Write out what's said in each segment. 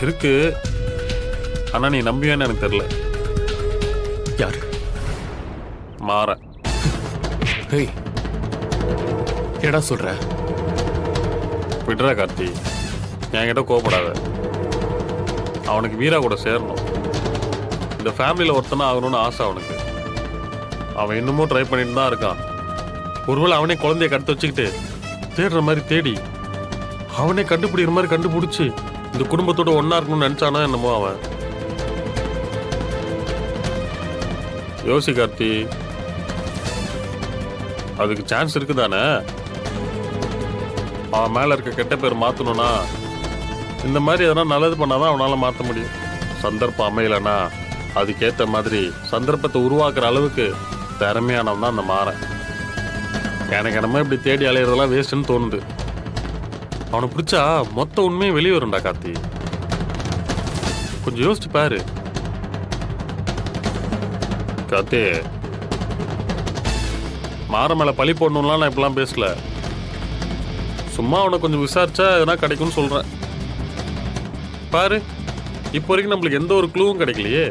இருக்கு. ஆனா நீ நம்பியான்னு எனக்கு தெரியல. யாரு? மாற. ஹேய், என்னடா சொல்ற? விடுறா கார்த்தி, என்கிட்ட கோபப்படாத. அவனுக்கு வீரா கூட சேரணும். இந்த ஃபேமிலியில் ஒருத்தனா ஆகணும்னு ஆசை அவனுக்கு. அவன் இன்னமும் ட்ரை பண்ணிட்டு தான் இருக்கான். ஒருவேளை அவனே குழந்தைய கடத்து வச்சுக்கிட்டு தேடுற மாதிரி தேடி அவனே கண்டுபிடிக்கிற மாதிரி கண்டுபிடிச்சி இந்த குடும்பத்தோட ஒன்னா இருக்கணும்னு நினைச்சானா என்னமோ அவன். யோசி கார்த்தி, அதுக்கு சான்ஸ் இருக்குதானே? அவன் மேல இருக்க கெட்ட பேர் மாத்தணும்னா இந்த மாதிரி எதனா நல்லது பண்ணாதான் அவனால மாற்ற முடியும். சந்தர்ப்பம் அமையலன்னா அதுக்கேற்ற மாதிரி சந்தர்ப்பத்தை உருவாக்குற அளவுக்கு திறமையானவன் தான் அந்த மாறன். எனக்கு என்னமோ இப்படி தேடி அலையிறதெல்லாம் வேஸ்ட்னு தோணுது. அவனை பிடிச்சா மொத்த உண்மையும் வெளியே வரும்டா கார்த்தி. கொஞ்சம் யோசிச்சு பாரு கார்த்தி. மாற மேல பழி போடணும்லாம் நான் இப்பெல்லாம் பேசல. சும்மா அவனை கொஞ்சம் விசாரிச்சா எதனா கிடைக்கும்னு சொல்றேன். பாரு, இப்போ வரைக்கும் நம்மளுக்கு எந்த ஒரு க்ளூவும் கிடைக்கலையே.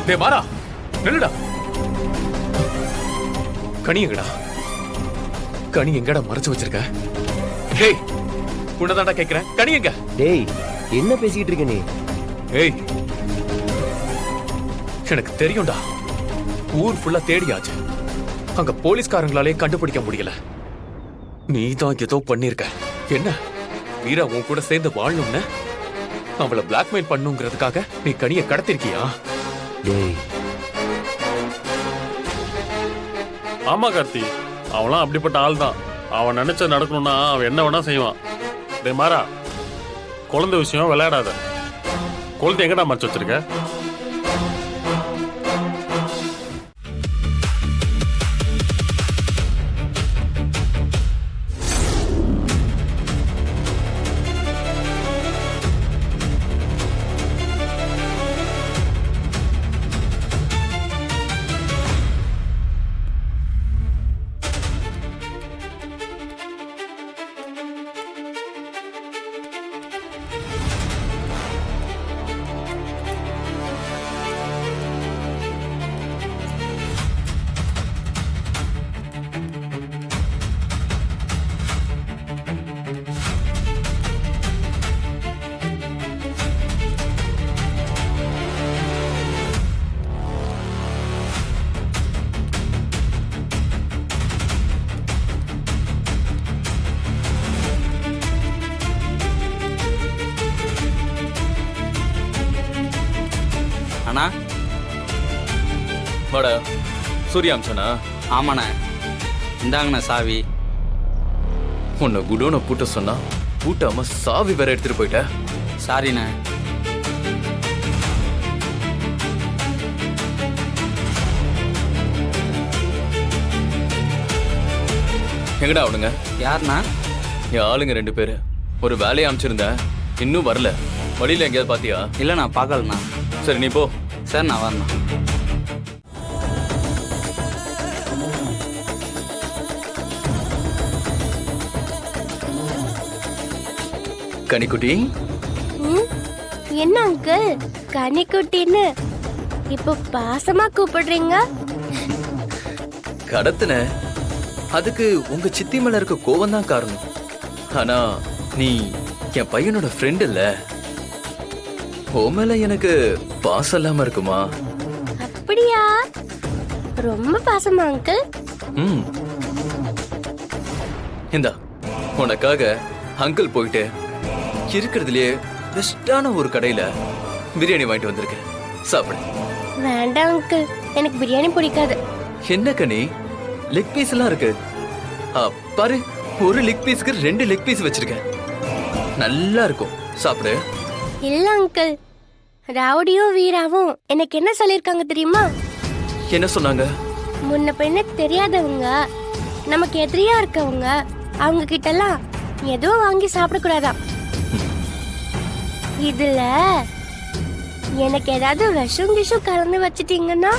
டேய் மாறா, நில்லுடா. கனி எங்கடா? கனி எங்கடா மறைச்சு வச்சிருக்க? டேய், உன்னதான்டா கேக்குறேன். கனி எங்க? டேய், என்ன பேசிக்கிட்டு இருக்க நீ? ஏய், எனக்கு தெரியும்டா. ஊர் ஃபுல்லா தேடியாச்சு. அங்க போலீஸ்காரங்களாலே கண்டுபிடிக்க முடியல. நீ தான் ஏதோ பண்ணிருக்க. என்ன வீரா உன் கூட சேர்ந்து வாழணும்னு அவளை பிளாக்மெயில் பண்ணுங்கிறதுக்காக நீ கனியை கடத்திருக்கியா? டேய், ஆமா கார்த்தி, அவன்லாம் அப்படிப்பட்ட ஆள் தான். அவன் நினைச்ச நடக்கணும்னா அவன் என்ன வேணா செய்வான். டேய் மாறா, குழந்தை விஷயம் விளையாடாத. குழந்தை எங்கடா மறைச்சு வச்சிருக்க? அண்ணா வாடா. சூர்யாம்சனா? ஆமாண்ணே, இந்தாங்கண்ணா சாவி. உன்னை குடோனை பூட்ட சொன்னா பூட்டாம சாவி வேற எடுத்துட்டு போயிட்ட. சாரிண்ணே. எங்கடா அவனுங்க? யாருண்ணா? என் ஆளுங்க 2 பேரு. ஒரு வேலையை அமைச்சிருந்தேன், இன்னும் வரல. வழியில எங்கேயாவது பாத்தியா? இல்லைண்ணா, பார்க்கலண்ணா. சரி நீ போ. சரிண்ணா, வரண்ணா. கனிக்குட்டி, என்ன அங்கிள் கனிக்குட்டின்னு இப்போ பாசமா கூப்பிடுறீங்க? கடத்துன அதுக்கு உங்க சித்தி மேல இருக்க கோவம் தான் காரணம். ஆனா நீ என் பையனோட ஃப்ரெண்ட் இல்ல. உன் மேல எனக்கு பாசம் இல்லாம இருக்குமா? அப்படியா? ரொம்ப பாசமா அங்கிள்? இந்தா உனக்காக அங்கிள் போயிட்டு இருக்கிறதுலயே பெஸ்டான ஒரு கடையில பிரியாணி வாங்கிட்டு வந்திருக்கேன், சாப்பிடு. வேண்டாம் அங்கிள், எனக்கு பிரியாணி பிடிக்காது. என்ன கனி, லெக் பீஸ் எல்லாம் இருக்கு பாரு. ஒரு லெக் பீஸ்க்கு 2 லெக் பீஸ் வச்சிருக்கேன், நல்லா இருக்கும், சாப்பிடு. இல்ல அங்கிள், ரவுடியும் வீராவும் எனக்கு என்ன சொல்லிருக்காங்க தெரியுமா? என்ன சொன்னாங்க? முன்ன பின்ன தெரியாதவங்க, நமக்கு எதிரியா இருக்கவங்க, அவங்க கிட்ட எல்லாம் எதுவும் வாங்கி சாப்பிடக்கூடாதாம். இதுல எனக்கு ஏதாவது விஷம் கிஷம் கலந்து வச்சிட்டீங்கன்னா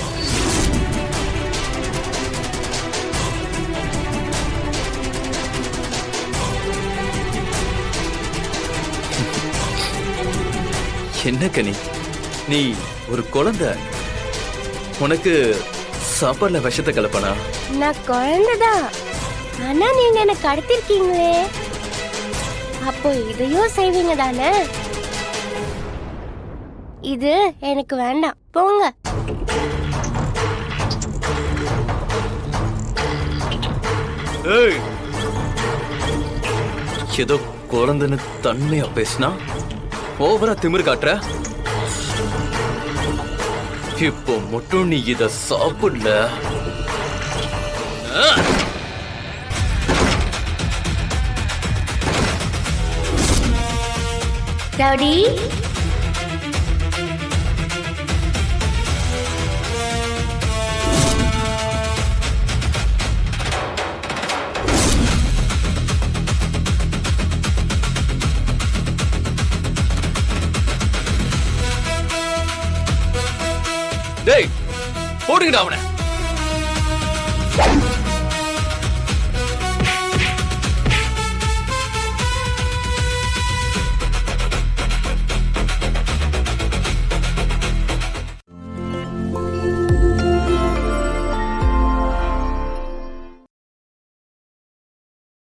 என்ன கனி, நீ ஒரு குழந்தை, உனக்கு சாப்பாடுல விஷத்தை கலப்பனா? நான் குழந்தைதான், ஆனா நீங்க என்ன கடத்திருக்கீங்களே, அப்போ இதையும் செய்வீங்க தானே? இது எனக்கு வேண்டாம், போங்க. ஏய், ஏதோ குழந்தைன்னு தன்மையா பேசினா ஓவரா திமிரு காட்டுற. இப்போ மட்டும் நீ இத சாப்பிடல. ரவுடி, டேய், போடுங்கடா அவனை.